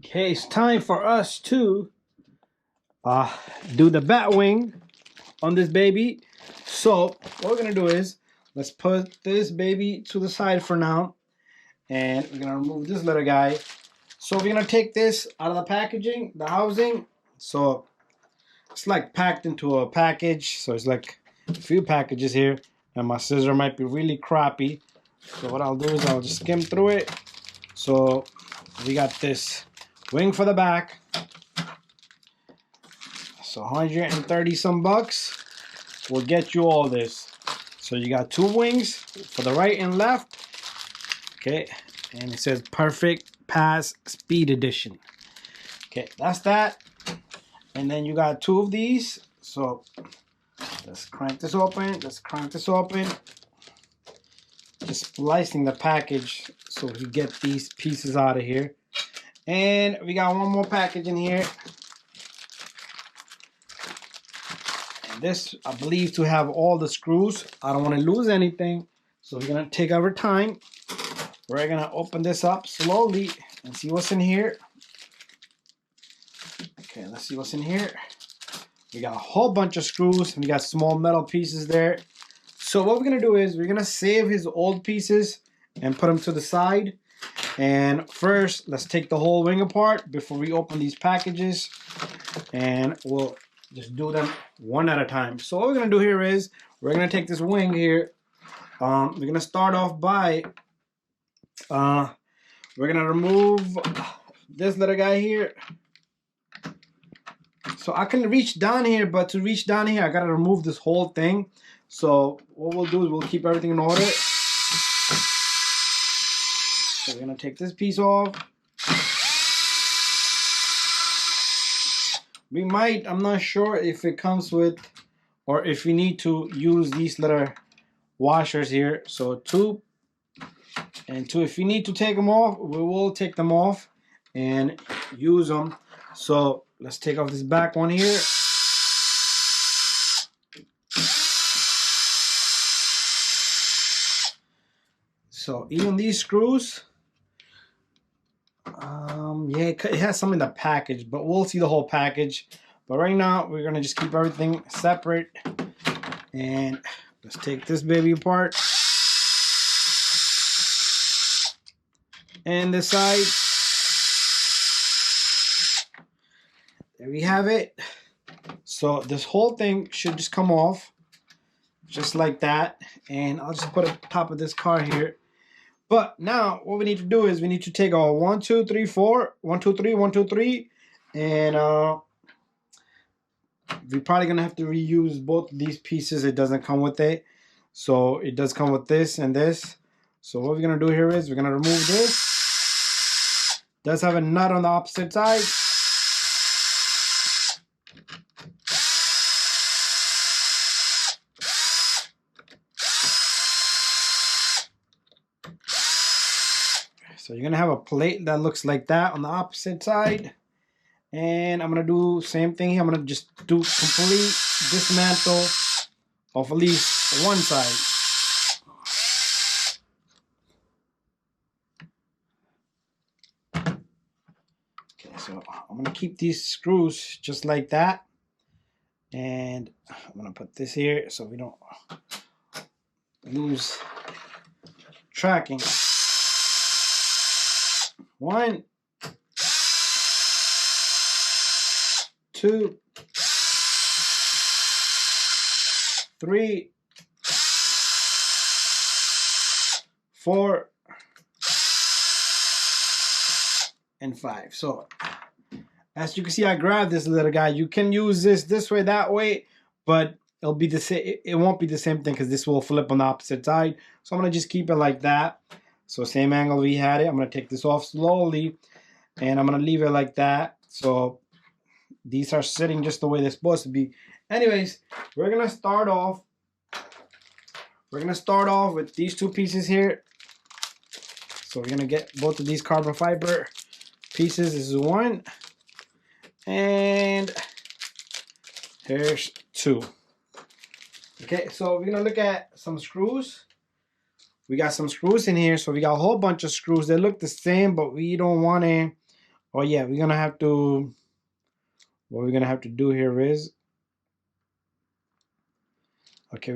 Okay, it's time for us to do the bat wing on this baby. So what we're gonna do is let's put this baby to the side for now, and we're gonna remove this little guy. So we're gonna take this out of the packaging, the housing. So it's like packed into a package. So it's like a few packages here, and my scissor might be really crappy. So what I'll do is I'll just skim through it. So we got this wing for the back. So 130 some bucks will get you all this. So you got two wings for the right and left. Okay, and it says Perfect Pass Speed Edition. Okay, that's that. And then you got two of these. So let's crank this open. Let's crank this open. Just splicing the package so we get these pieces out of here. And we got one more package in here. And this, I believe, to have all the screws. I don't want to lose anything. So we're going to take our time. We're going to open this up slowly and see what's in here. Okay, let's see what's in here. We got a whole bunch of screws. We got small metal pieces there. So what we're going to do is we're going to save his old pieces and put them to the side. And first, let's take the whole wing apart before we open these packages. And we'll just do them one at a time. So what we're going to do here is we're going to take this wing here. We're going to start off by, we're going to remove this little guy here. So I can reach down here, but to reach down here, I got to remove this whole thing. So what we'll do is we'll keep everything in order. So we're going to take this piece off. We might, I'm not sure if it comes with, or if we need to use these little washers here. So two and two. If we need to take them off, we will take them off and use them. So let's take off this back one here. So even these screws, yeah, it has some in the package, but we'll see the whole package. But right now, we're gonna just keep everything separate. And let's take this baby apart. And this side. There we have it. So this whole thing should just come off. Just like that. And I'll just put it on top of this car here. But now what we need to do is we need to take our 1, 2, 3, 4, 1, 2, 3, 1, 2, 3, and we're probably gonna have to reuse both of these pieces. It doesn't come with it, so it does come with this and this. So what we're gonna do here is we're gonna remove this. It does have a nut on the opposite side. So you're gonna have a plate that looks like that on the opposite side. And I'm gonna do same thing here. I'm gonna just do complete dismantle of at least one side. Okay, so I'm gonna keep these screws just like that. And I'm gonna put this here so we don't lose tracking. 1, 2, 3, 4, and 5. So as you can see, I grabbed this little guy. You can use this way, that way, but it'll be the same. It won't be the same thing because this will flip on the opposite side. So I'm gonna just keep it like that. So same angle we had it. I'm gonna take this off slowly, and I'm gonna leave it like that. So these are sitting just the way they're supposed to be. Anyways, we're gonna start off. We're gonna start off with these two pieces here. So we're gonna get both of these carbon fiber pieces. This is one, and here's two. Okay, so we're gonna look at some screws. We got some screws in here, so we got a whole bunch of screws. They look the same, but we don't want to Oh yeah, we're gonna have to. What we're gonna have to do here is, okay,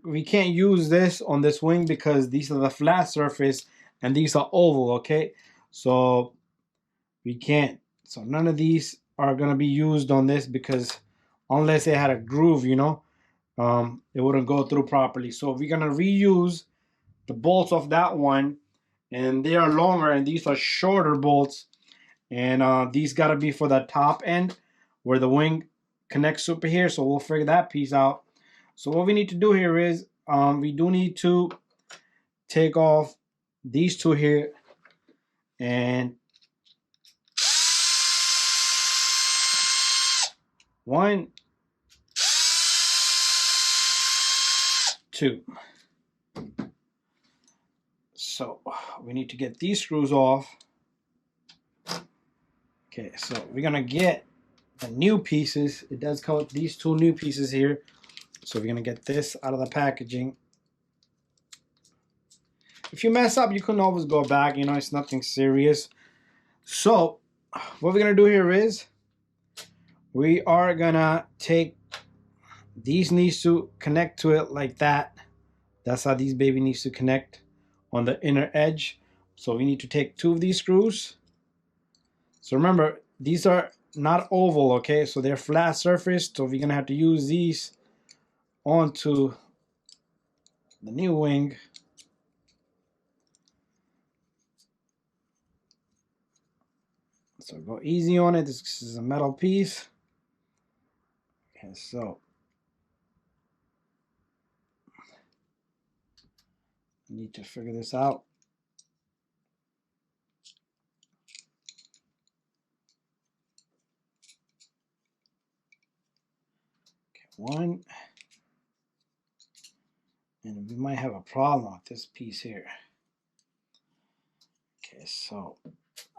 we can't use this on this wing because these are the flat surface and these are oval. Okay, so we can't. So none of these are gonna be used on this because unless it had a groove, you know, it wouldn't go through properly. So we're gonna reuse the bolts of that one, and they are longer and these are shorter bolts, and these gotta be for the top end where the wing connects super here. So we'll figure that piece out. So what we need to do here is we do need to take off these two here, and one, two. So we need to get these screws off. Okay, so we're gonna get the new pieces. It does come with these two new pieces here. So we're gonna get this out of the packaging. If you mess up, you can always go back, you know, it's nothing serious. So what we're gonna do here is we are gonna take these, needs to connect to it like that. That's how these baby needs to connect on the inner edge. So we need to take two of these screws. So remember, these are not oval, okay? So they're flat surface, so we're gonna have to use these onto the new wing. So go easy on it. This is a metal piece. Okay, so I need to figure this out. Okay, one. And we might have a problem with this piece here. Okay, so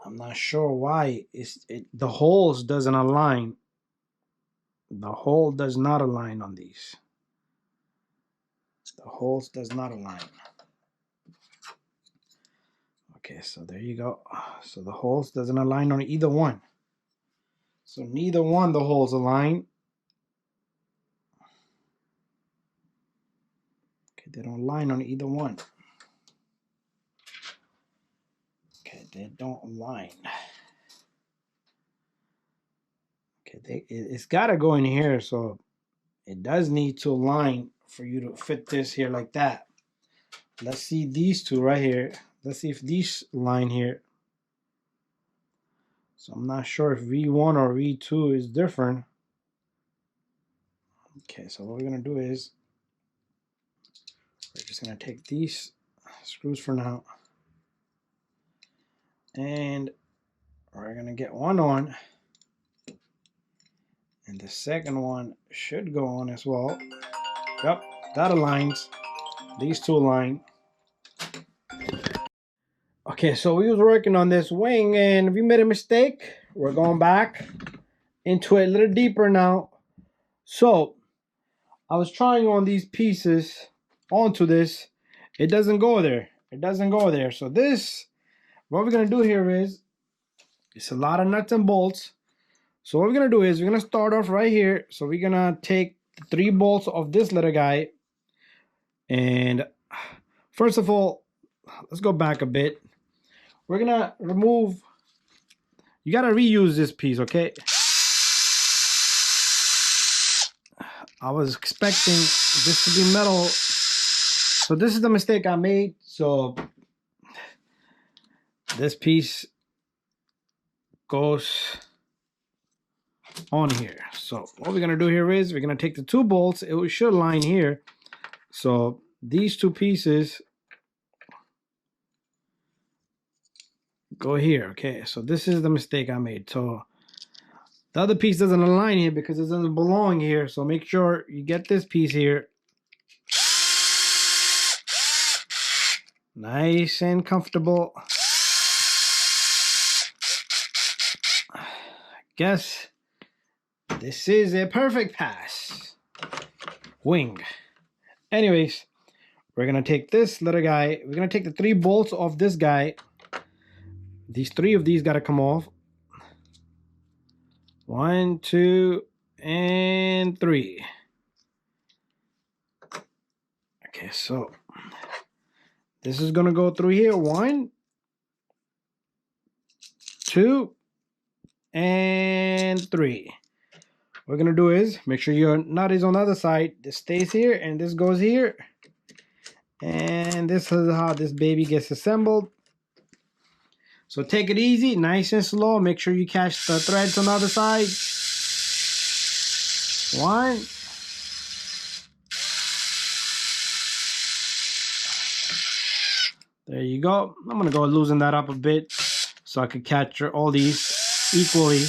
I'm not sure why the holes doesn't align. The hole does not align on these. The holes does not align. Okay, so there you go. So the holes doesn't align on either one. So neither one the holes align. Okay, they don't align on either one. Okay, they don't align. Okay, it's got to go in here, so it does need to align for you to fit this here like that. Let's see these two right here. Let's see if these line here. So I'm not sure if V1 or V2 is different. Okay, so what we're gonna do is we're just gonna take these screws for now, and we're gonna get one on, and the second one should go on as well. Yep, that aligns. These two align. Okay, so we was working on this wing, and we made a mistake. We're going back into it a little deeper now. So I was trying on these pieces onto this. It doesn't go there. It doesn't go there. So this, what we're gonna do here is, it's a lot of nuts and bolts. So what we're gonna do is we're gonna start off right here. So we're gonna take the 3 bolts of this little guy, and first of all, let's go back a bit. We're gonna remove, you gotta reuse this piece, okay? I was expecting this to be metal. So this is the mistake I made. So this piece goes on here. So what we're gonna do here is we're gonna take the 2 bolts. It should line here. So these 2 pieces go here. Okay, so this is the mistake I made. So the other piece doesn't align here because it doesn't belong here. So make sure you get this piece here nice and comfortable. I guess this is a perfect pass wing. Anyways, we're gonna take this little guy. We're gonna take the 3 bolts of this guy. These 3 of these gotta come off. 1, 2, and 3. Okay, so this is gonna go through here. 1, 2, and 3. What we're gonna do is make sure your nut is on the other side. This stays here and this goes here. And this is how this baby gets assembled. So take it easy, nice and slow. Make sure you catch the threads on the other side. 1. There you go. I'm gonna go loosen that up a bit so I can capture all these equally.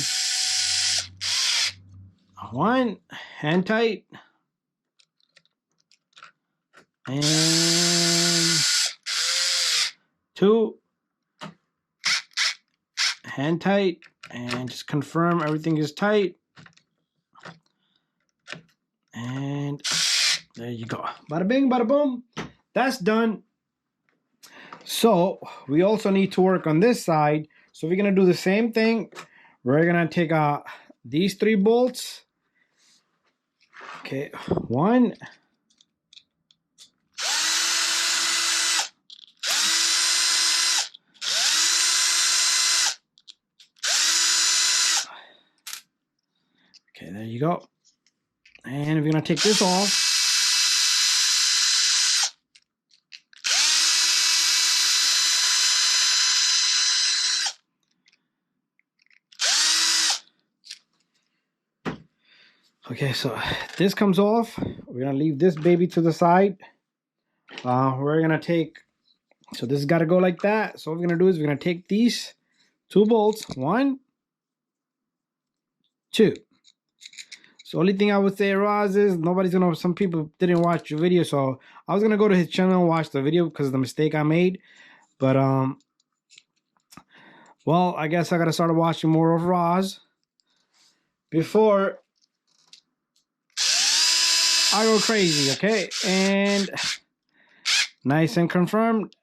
1, hand tight. And 2, hand tight, and just confirm everything is tight. And there you go. Bada bing, bada boom. That's done. So we also need to work on this side. So we're gonna do the same thing. We're gonna take these 3 bolts. Okay, 1. Okay, there you go. And we're gonna take this off. Okay, so this comes off. We're gonna leave this baby to the side. We're gonna take, so this has got to go like that. So what we're gonna do is we're gonna take these 2 bolts. 1, 2. So only thing I would say, Roz, is nobody's gonna. Some people didn't watch the video, so I was gonna go to his channel and watch the video because of the mistake I made. But well, I guess I gotta start watching more of Roz before I go crazy. Okay, and nice and confirmed.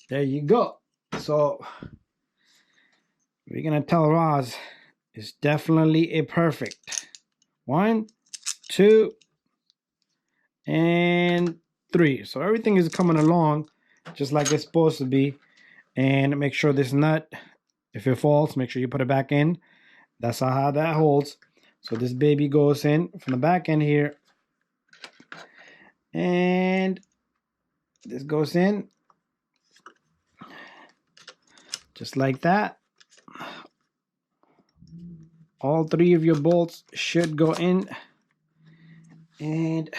There you go. So we're gonna tell Roz it's definitely a perfect. 1, 2, and 3. So everything is coming along just like it's supposed to be. And make sure this nut, if it falls, make sure you put it back in. That's how that holds. So this baby goes in from the back end here. And this goes in just like that. All 3 of your bolts should go in, and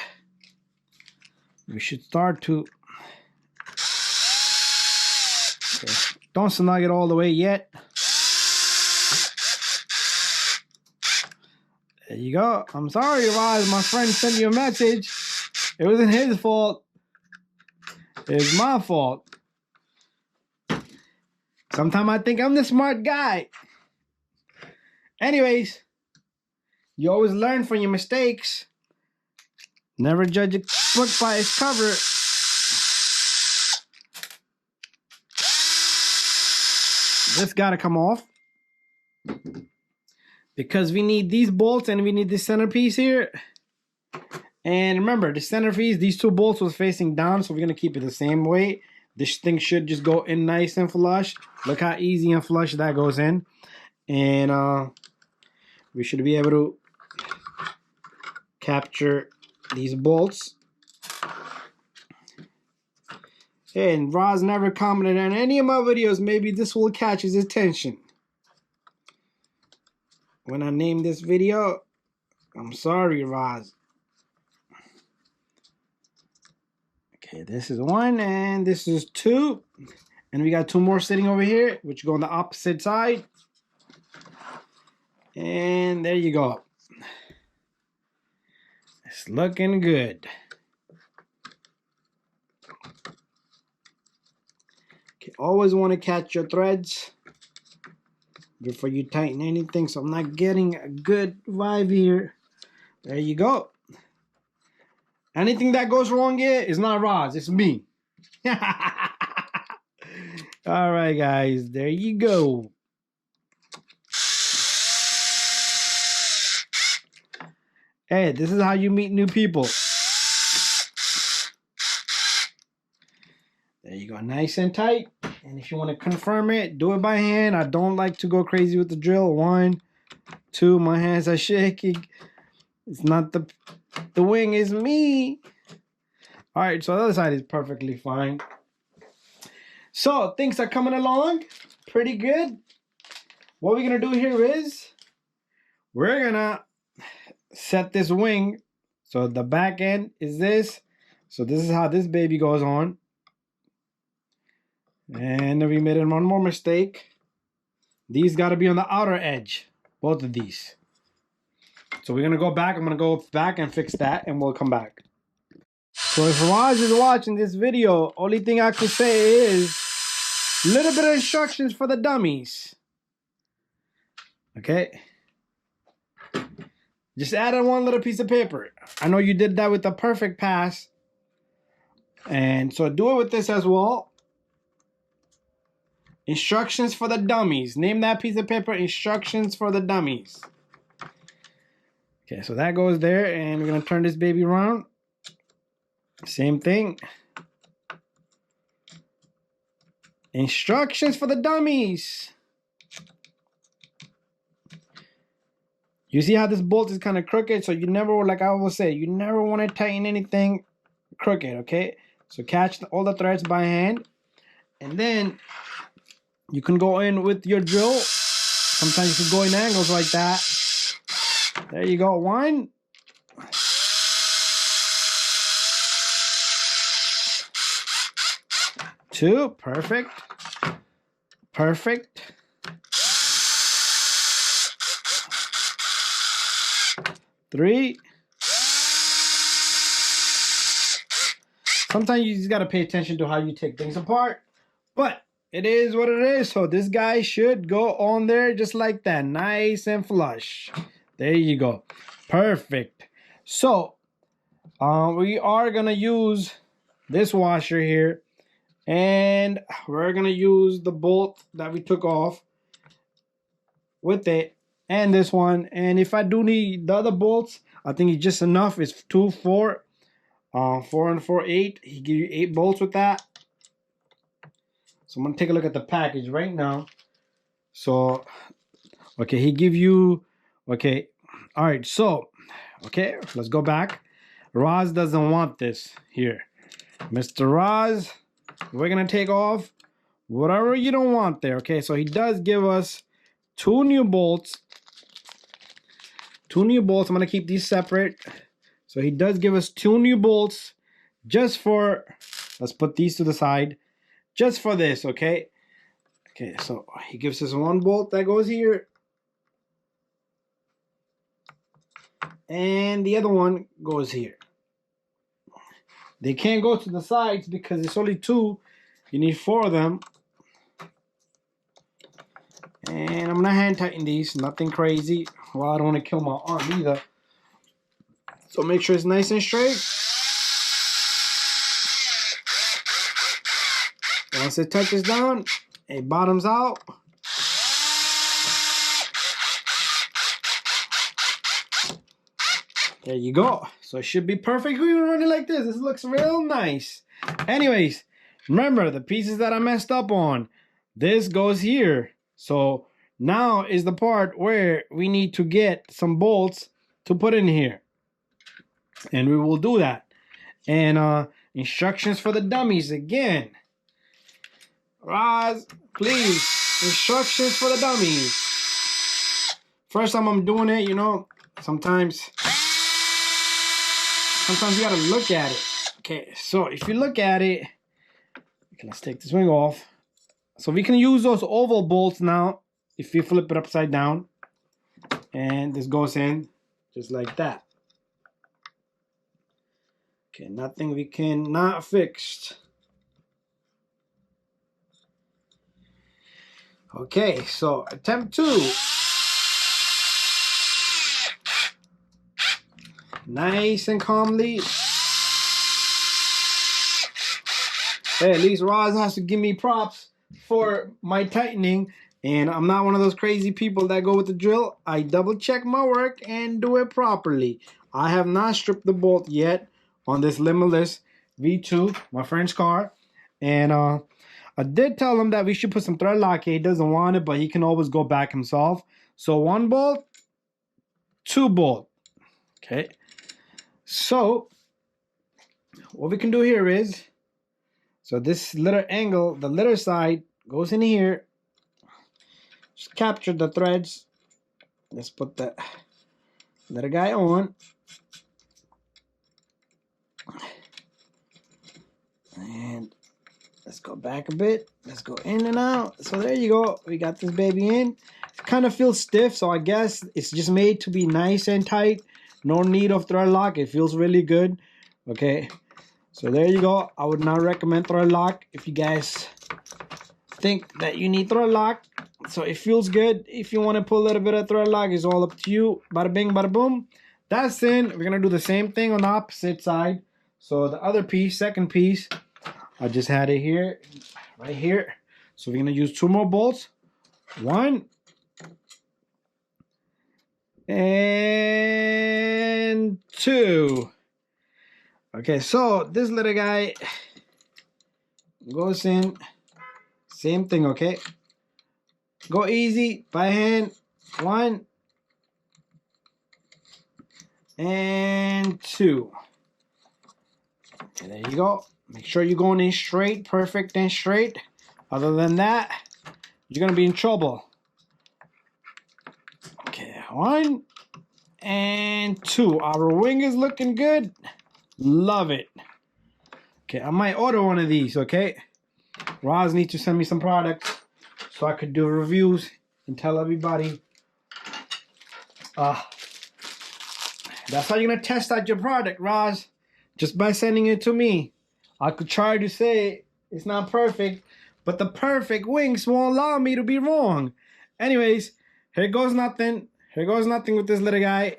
we should start to, okay, don't snug it all the way yet. There you go. I'm sorry, Roz, my friend sent you a message. It wasn't his fault. It was my fault. Sometimes I think I'm the smart guy. Anyways, you always learn from your mistakes. Never judge a book by its cover. This gotta come off because we need these bolts and we need this centerpiece here. And remember, the centerpiece, these 2 bolts was facing down, so we're gonna keep it the same way. This thing should just go in nice and flush. Look how easy and flush that goes in. And we should be able to capture these bolts. And Roz never commented on any of my videos. Maybe this will catch his attention. When I name this video, I'm sorry, Roz. Okay, this is 1 and this is 2. And we got 2 more sitting over here, which go on the opposite side. And there you go. It's looking good. Okay, always want to catch your threads before you tighten anything, so I'm not getting a good vibe here. There you go. Anything that goes wrong here is not Roz, it's me. All right, guys, there you go. Hey, this is how you meet new people. There you go, nice and tight. And if you want to confirm it, do it by hand. I don't like to go crazy with the drill. 1, 2, my hands are shaking. It's not the wing, is me. All right, so the other side is perfectly fine. So things are coming along pretty good. What we're gonna do here is we're gonna set this wing. So the back end is this. So this is how this baby goes on. And we made one more mistake. These got to be on the outer edge, both of these. So we're gonna go back. I'm gonna go back and fix that, and we'll come back. So if Raj is watching this video, only thing I could say is a little bit of instructions for the dummies. Okay. Just add in one little piece of paper. I know you did that with the perfect pass. And so do it with this as well. Instructions for the dummies. Name that piece of paper, instructions for the dummies. Okay, so that goes there, and we're gonna turn this baby around. Same thing. Instructions for the dummies. You see how this bolt is kind of crooked? So you never, like I always say, you never want to tighten anything crooked, okay? So catch all the threads by hand. And then you can go in with your drill. Sometimes you can go in angles like that. There you go. 1. 2. Perfect. Perfect. 3. Sometimes you just got to pay attention to how you take things apart. But it is what it is. So this guy should go on there just like that. Nice and flush. There you go. Perfect. So we are going to use this washer here. And we're going to use the bolt that we took off with it. And this one. And if I do need the other bolts, I think it's just enough. It's 2, 4. 4 and 4, 8. He give you 8 bolts with that. So I'm gonna take a look at the package right now. So, okay, he give you, okay, all right. So, okay, let's go back. Roz doesn't want this here, Mr. Roz. We're gonna take off whatever you don't want there. Okay, so he does give us 2 new bolts. 2 new bolts. I'm gonna keep these separate. So he does give us 2 new bolts just for, let's put these to the side, just for this, okay? Okay, so he gives us 1 bolt that goes here. And the other one goes here. They can't go to the sides because it's only 2. You need 4 of them. And I'm gonna hand tighten these, nothing crazy. Well, I don't wanna kill my arm either. So make sure it's nice and straight. Once it touches down, it bottoms out. There you go. So it should be perfect. We run it like this. This looks real nice. Anyways, remember the pieces that I messed up on. This goes here. So now is the part where we need to get some bolts to put in here. And we will do that. And instructions for the dummies again. Roz, please, instructions for the dummies. First time I'm doing it, you know, sometimes you gotta look at it. Okay, so if you look at it, okay, let's take this wing off. So we can use those oval bolts now if you flip it upside down. And this goes in just like that. Okay, nothing we cannot fix. Okay, so attempt 2. Nice and calmly. Hey, at least Roz has to give me props for my tightening. And I'm not one of those crazy people that go with the drill. I double check my work and do it properly. I have not stripped the bolt yet on this limitless V2, my friend's car. And I did tell him that we should put some thread lock. He doesn't want it, but he can always go back himself. So 1 bolt, 2 bolt. Okay. So what we can do here is, so this little angle, the little side goes in here. Just capture the threads. Let's put the little guy on. And let's go back a bit. Let's go in and out. So there you go. We got this baby in. It kind of feels stiff, so I guess it's just made to be nice and tight. No need of thread lock. It feels really good. Okay. So there you go. I would not recommend thread lock if you guys think that you need thread lock. So it feels good. If you want to put a little bit of thread lock, it's all up to you. Bada bing, bada boom. That's in. We're going to do the same thing on the opposite side. So the other piece, second piece, I just had it here, right here. So we're going to use 2 more bolts. 1 and 2. Okay, so this little guy goes in. Same thing, okay? Go easy by hand. 1 and 2. Okay, there you go. Make sure you're going in straight, perfect and straight. Other than that, you're gonna be in trouble. Okay, 1 and 2. Our wing is looking good. Love it. Okay, I might order one of these, okay? Roz needs to send me some products so I could do reviews and tell everybody. That's how you're gonna test out your product, Roz. Just by sending it to me. I could try to say it's not perfect, but the perfect wings won't allow me to be wrong. Anyways, here goes nothing. Here goes nothing with this little guy.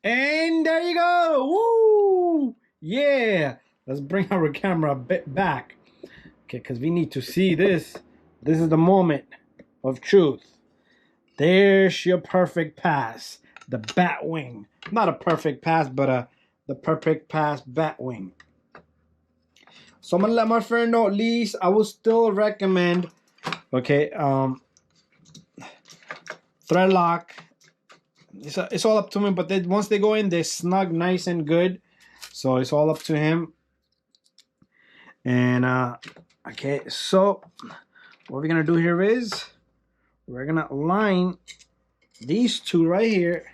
And there you go. Woo! Yeah. Let's bring our camera a bit back. Okay, because we need to see this. This is the moment of truth. There's your perfect pass. The bat wing. Not a perfect pass, but the perfect pass bat wing. So I'm gonna let my friend know at least. I will still recommend, okay, thread lock. It's all up to him, but once they go in, they snug nice and good. So it's all up to him. And okay, so what we're gonna do here is we're gonna align these 2 right here.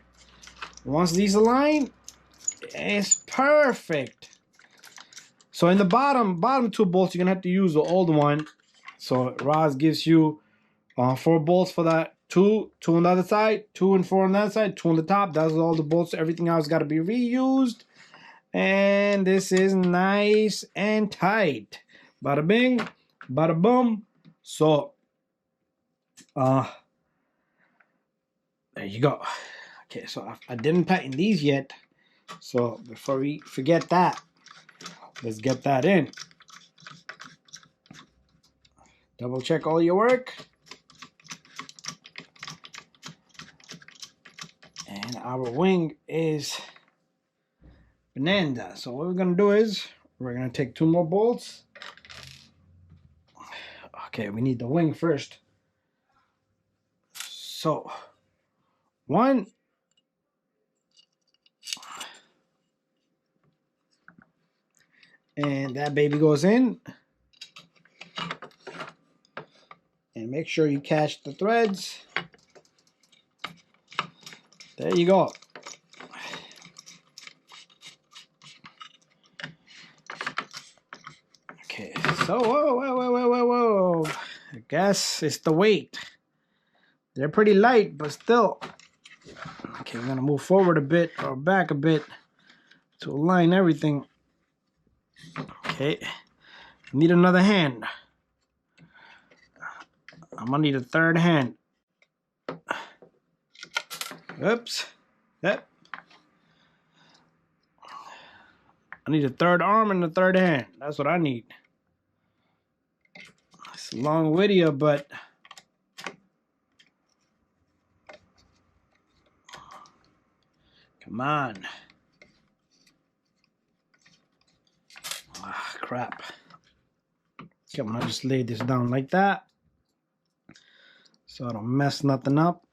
Once these align, it's perfect. So in the bottom 2 bolts, you're gonna have to use the old one. So Roz gives you 4 bolts for that. 2 on the other side, 2 and 4 on that side, 2 on the top. That's all the bolts. Everything else got to be reused. And this is nice and tight. Bada bing, bada boom. So there you go. Okay, so I didn't tighten these yet. So before we forget that, let's get that in. Double check all your work. And our wing is bonanza. So what we're gonna do is we're gonna take 2 more bolts. Okay, we need the wing first. So 1 and that baby goes in. And make sure you catch the threads. There you go. Okay, so whoa. I guess it's the weight. They're pretty light, but still. Okay, we're gonna move forward a bit or back a bit to align everything. Okay, need another hand. I'm gonna need a 3rd hand. Oops. Yep. I need a 3rd arm and a 3rd hand. That's what I need. It's a long video, but come on. Ah, crap. Okay, I'm gonna just lay this down like that so I don't mess nothing up.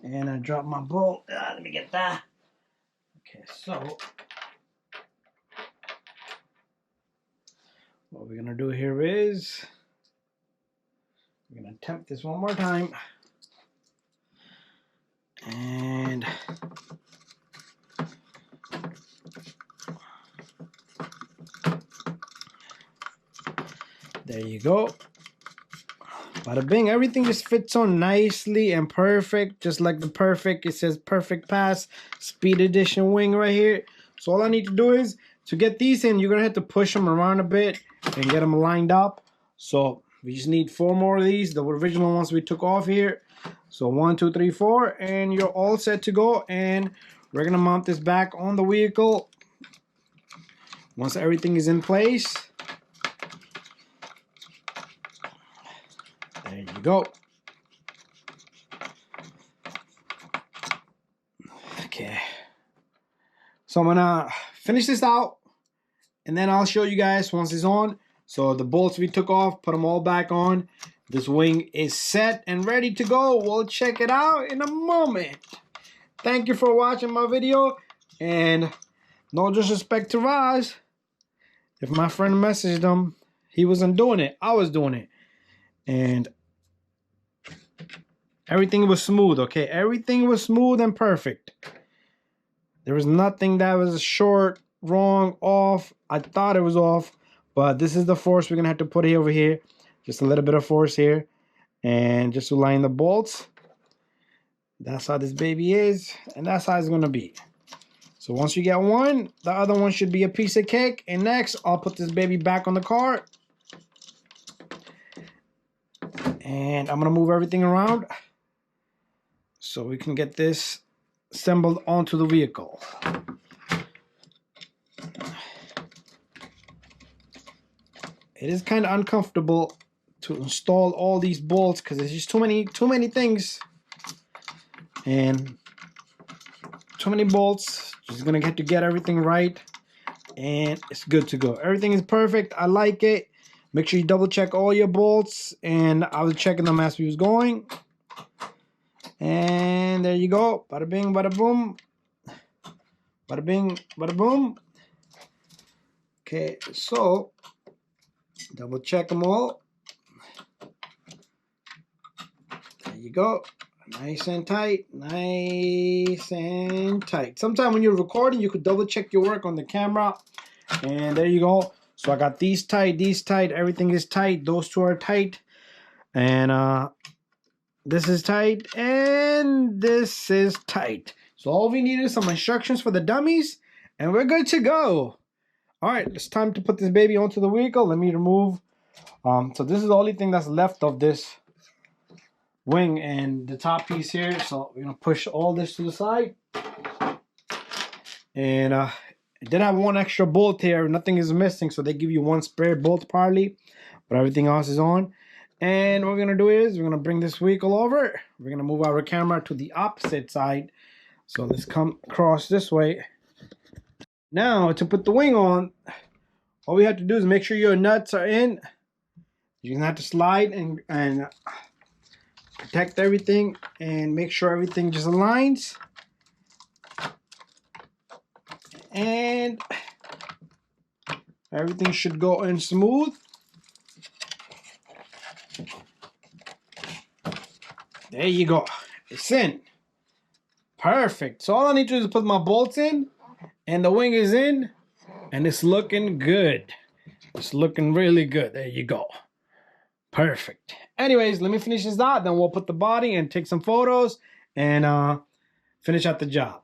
And I drop my bolt. Let me get that. Okay, so what we're gonna do here is we're gonna attempt this one more time. And there you go. Bada bing, everything just fits on nicely and perfect, just like the perfect. It says perfect pass, speed edition wing right here. So all I need to do is to get these in, you're gonna have to push them around a bit and get them lined up. So we just need 4 more of these, the original ones we took off here. So 1, 2, 3, 4, and you're all set to go. And we're gonna mount this back on the vehicle once everything is in place. There you go. Okay. So I'm gonna finish this out and then I'll show you guys once it's on. So the bolts we took off, put them all back on. This wing is set and ready to go. We'll check it out in a moment. Thank you for watching my video, and no disrespect to Raj. If my friend messaged him, he wasn't doing it. I was doing it. And everything was smooth, okay? Everything was smooth and perfect. There was nothing that was short, wrong, off. I thought it was off, but this is the force we're gonna have to put over here. Just a little bit of force here, and just to line the bolts. That's how this baby is, and that's how it's gonna be. So once you get one, the other one should be a piece of cake. And next, I'll put this baby back on the car. And I'm gonna move everything around so we can get this assembled onto the vehicle. It is kind of uncomfortable to install all these bolts because there's just too many things and too many bolts. Just gonna have to get everything right, and it's good to go. Everything is perfect. I like it. Make sure you double check all your bolts, and I was checking them as we was going. And there you go. Bada bing, bada boom. Bada bing, bada boom. Okay, so double check them all. There you go. Nice and tight. Nice and tight. Sometimes when you're recording, you could double check your work on the camera. And there you go. So I got these tight, everything is tight. Those two are tight. And this is tight, and this is tight. So all we need is some instructions for the dummies, and we're good to go. All right, it's time to put this baby onto the vehicle. Let me remove. So this is the only thing that's left of this wing and the top piece here. So we're gonna push all this to the side. And I did have one extra bolt here. Nothing is missing, so they give you one spare bolt partly, but everything else is on. And what we're gonna do is we're gonna bring this vehicle over. We're gonna move our camera to the opposite side. So let's come across this way. Now to put the wing on, all we have to do is make sure your nuts are in. You're gonna have to slide and protect everything and make sure everything just aligns. And everything should go in smooth. There you go. It's in. Perfect. So all I need to do is put my bolts in, and the wing is in, and it's looking good. It's looking really good. There you go. Perfect. Anyways, let me finish this out. Then we'll put the body and take some photos and finish out the job.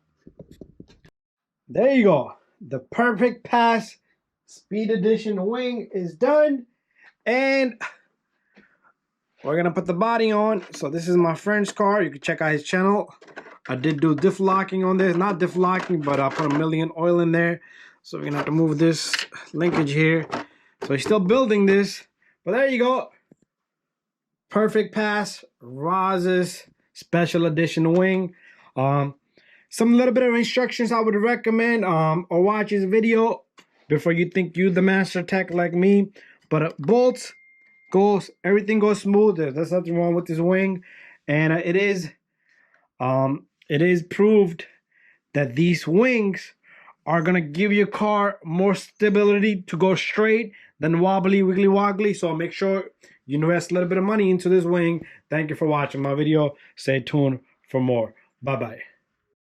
There you go. The Perfect Pass Speed Edition wing is done. And we're going to put the body on. So this is my friend's car. You can check out his channel. I did do diff locking on this. Not diff locking, but I put a million oil in there. So we're going to have to move this linkage here. So he's still building this. But there you go. Perfect Pass Roz's special edition wing. Some little bit of instructions I would recommend, or watch this video before you think you're the master tech like me. But bolts everything goes smooth. There's nothing wrong with this wing, and it is proved that these wings are gonna give your car more stability to go straight than wobbly, wiggly woggly. So make sure you invest a little bit of money into this wing. Thank you for watching my video. Stay tuned for more. Bye bye.